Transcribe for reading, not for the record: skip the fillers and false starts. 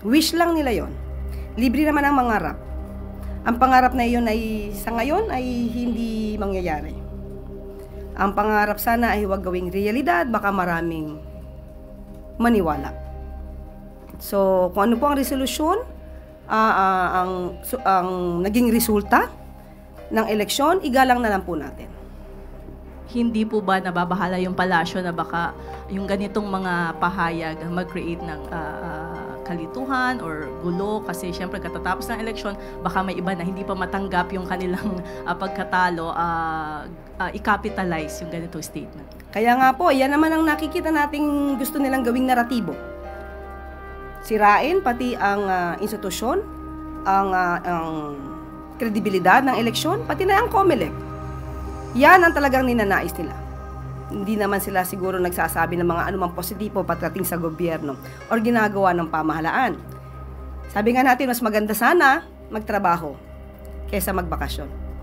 Wish lang nila yon. Libre naman ang mangarap. Ang pangarap na iyon ay sa ngayon ay hindi mangyayari. Ang pangarap sana ay huwag gawing realidad, baka maraming maniwala. So, kung ano po ang resolusyon, ang naging resulta ng eleksyon, igalang na lang po natin. Hindi po ba nababahala yung palasyo na baka yung ganitong mga pahayag mag-create ng kalituhan or gulo kasi syempre katatapos ng eleksyon baka may iba na hindi pa matanggap yung kanilang pagkatalo, i-capitalize yung ganitong statement. Kaya nga po, yan naman ang nakikita nating gusto nilang gawing naratibo. Sirain pati ang institusyon, ang kredibilidad ng eleksyon, pati na ang COMELEC. Yan ang talagang ninanais nila. Hindi naman sila siguro nagsasabi ng mga anumang positibo pagdating sa gobyerno o ginagawa ng pamahalaan. Sabi nga natin, mas maganda sana magtrabaho kaysa magbakasyon.